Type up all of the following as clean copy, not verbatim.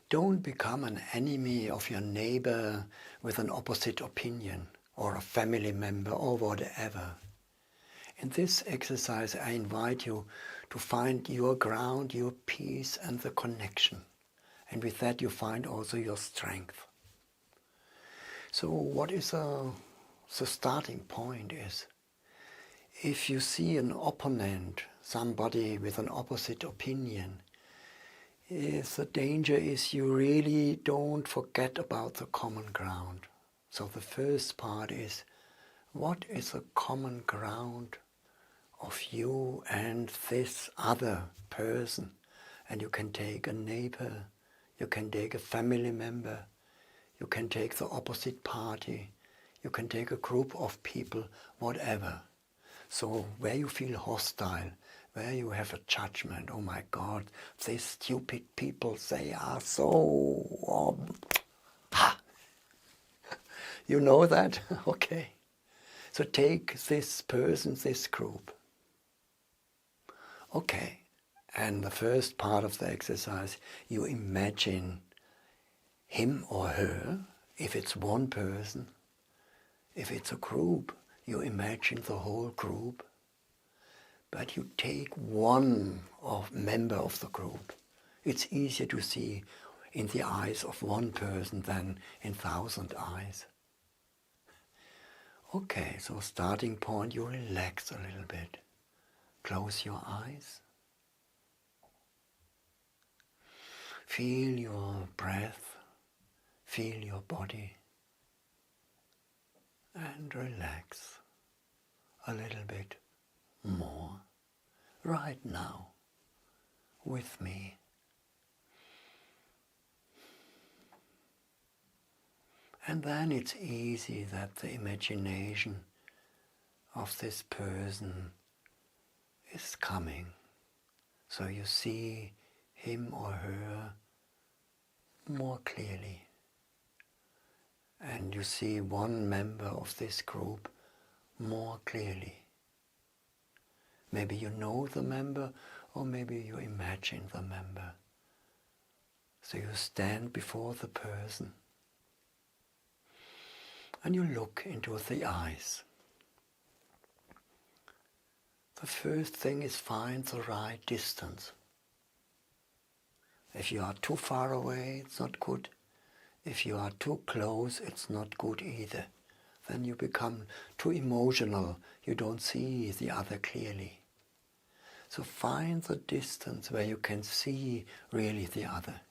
Don't become an enemy of your neighbor with an opposite opinion, or a family member, or whatever. In this exercise, I invite you to find your ground, your peace, and the connection. And with that, you find also your strength. So what is the starting point is, if you see an opponent, somebody with an opposite opinion, the danger is you really don't forget about the common ground. So the first part is, what is the common ground of you and this other person? And you can take a neighbor, you can take a family member, you can take the opposite party, you can take a group of people, whatever. So where you feel hostile, where you have a judgment, oh my God, these stupid people, they are so... You know that? Okay. So take this person, this group. Okay. And the first part of the exercise, you imagine him or her, if it's one person. If it's a group, you imagine the whole group. But you take one member of the group. It's easier to see in the eyes of one person than in 1,000 eyes. Okay, so starting point, you relax a little bit. Close your eyes. Feel your breath, feel your body, and relax a little bit more right now with me. And then it's easy that the imagination of this person is coming. So you see him or her more clearly. And you see one member of this group more clearly. Maybe you know the member, or maybe you imagine the member. So you stand before the person and you look into the eyes. The first thing is find the right distance. If you are too far away, it's not good. If you are too close, it's not good either. Then you become too emotional. You don't see the other clearly. So find the distance where you can see really the other.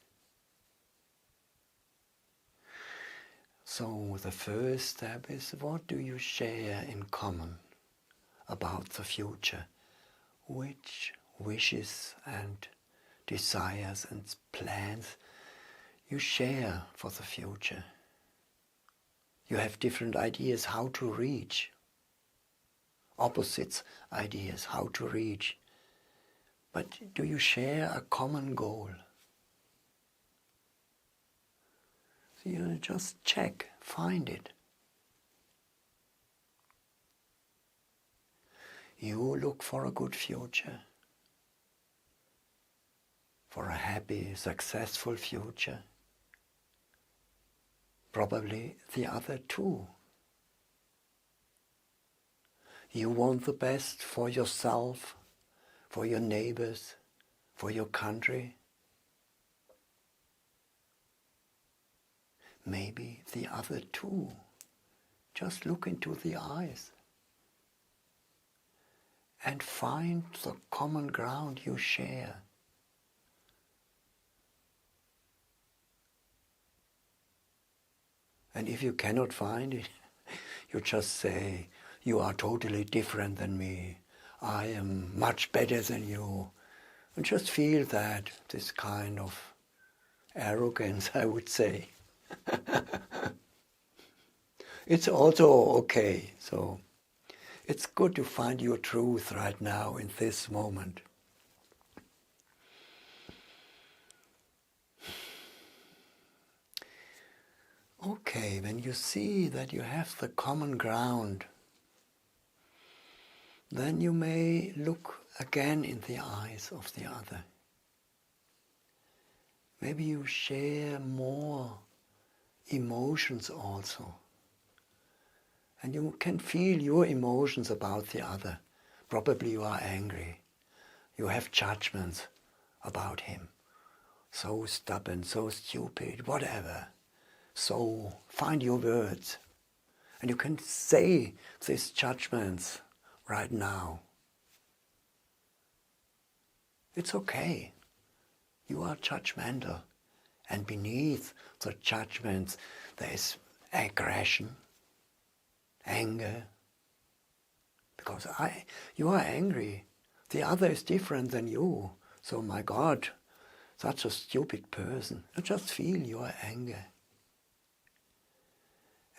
So the first step is, what do you share in common about the future? Which wishes and desires and plans you share for the future? You have different ideas how to reach, opposites ideas how to reach. But do you share a common goal? So you just check, find it. You look for a good future, for a happy, successful future. Probably the other too. You want the best for yourself, for your neighbors, for your country. Maybe the other too. Just look into the eyes and find the common ground you share. And if you cannot find it, you just say, you are totally different than me. I am much better than you. And just feel that, this kind of arrogance, I would say. It's also okay. So it's good to find your truth right now in this moment. Okay, when you see that you have the common ground, then you may look again in the eyes of the other. maybe you share more emotions also. And you can feel your emotions about the other. Probably you are angry. You have judgments about him. So stubborn, so stupid, whatever. So find your words. And you can say these judgments right now. It's okay. You are judgmental. And beneath the judgments there is aggression, anger. Because you are angry. The other is different than you. So my God, such a stupid person. You just feel your anger.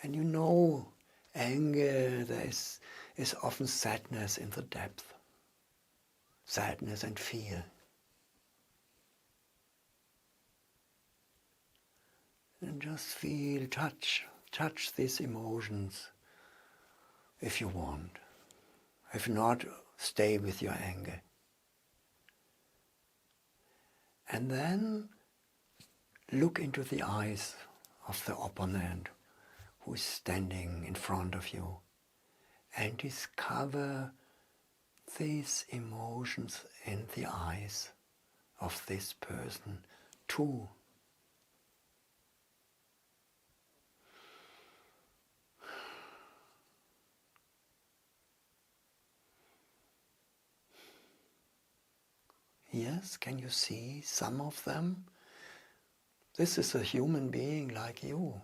And you know, anger, there is often sadness in the depth. Sadness and fear. And just feel, touch these emotions if you want. If not, stay with your anger. And then look into the eyes of the opponent who is standing in front of you and discover these emotions in the eyes of this person too. Yes, can you see some of them? This is a human being like you.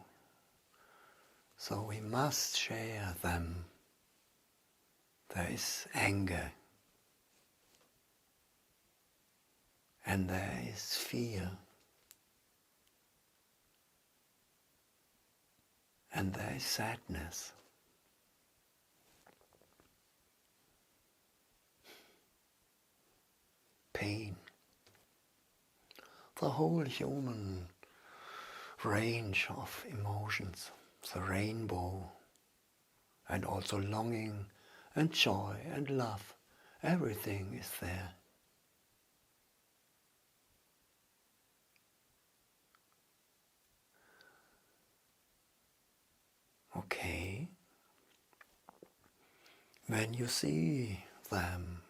So we must share them. There is anger. And there is fear. And there is sadness. Pain. The whole human range of emotions, the rainbow, and also longing and joy and love, everything is there. Okay, when you see them,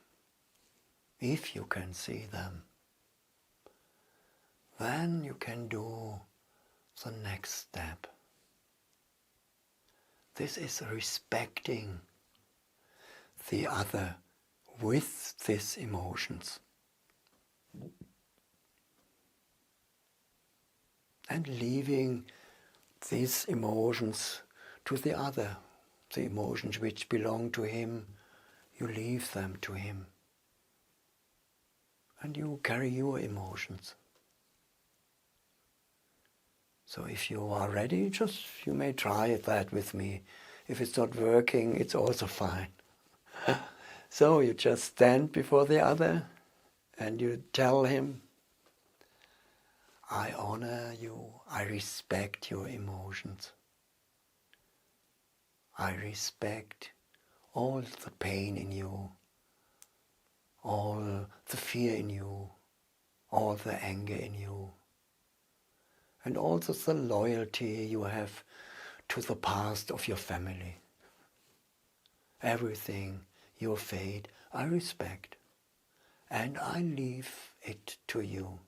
if you can see them, then you can do the next step. This is respecting the other with these emotions. And leaving these emotions to the other. The emotions which belong to him, you leave them to him. And you carry your emotions. So if you are ready, you may try that with me. If it's not working, it's also fine. So you just stand before the other and you tell him, I honor you, I respect your emotions. I respect all the pain in you, all the fear in you, all the anger in you, and also the loyalty you have to the past of your family. Everything, your fate, I respect, and I leave it to you.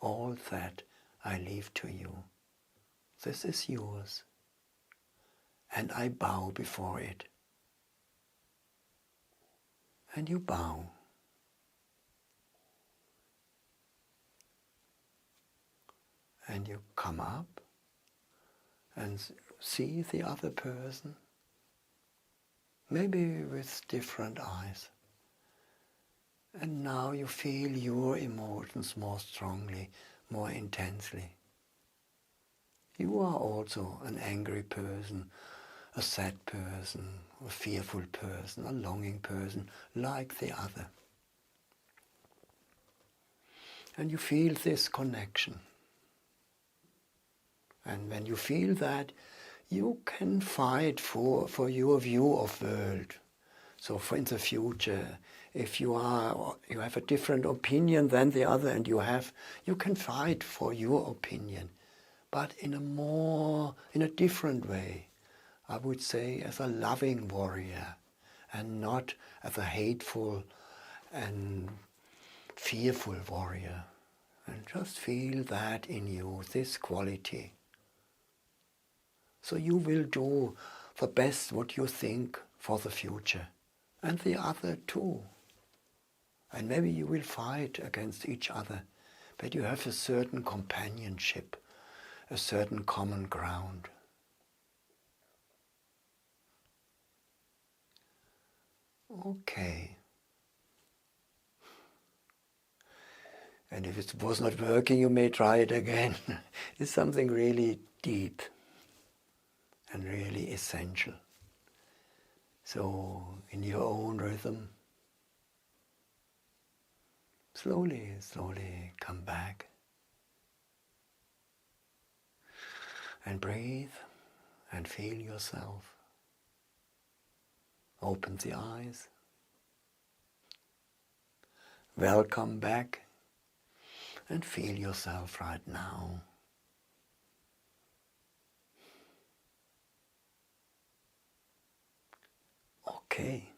All that I leave to you. This is yours, and I bow before it. And you bow. And you come up and see the other person, maybe with different eyes. And now you feel your emotions more strongly, more intensely. You are also an angry person, a sad person, a fearful person, a longing person, like the other. And you feel this connection. And when you feel that, you can fight for your view of world. So for in the future, if you have a different opinion than the other, and you can fight for your opinion, but in a different way. I would say as a loving warrior, and not as a hateful and fearful warrior. And just feel that in you, this quality. So you will do the best what you think for the future, and the other too. And maybe you will fight against each other, but you have a certain companionship, a certain common ground. Okay. And if it was not working, you may try it again. It's something really deep and really essential. So, in your own rhythm, slowly, slowly come back and breathe and feel yourself. Open the eyes. Welcome back and feel yourself right now. Okay.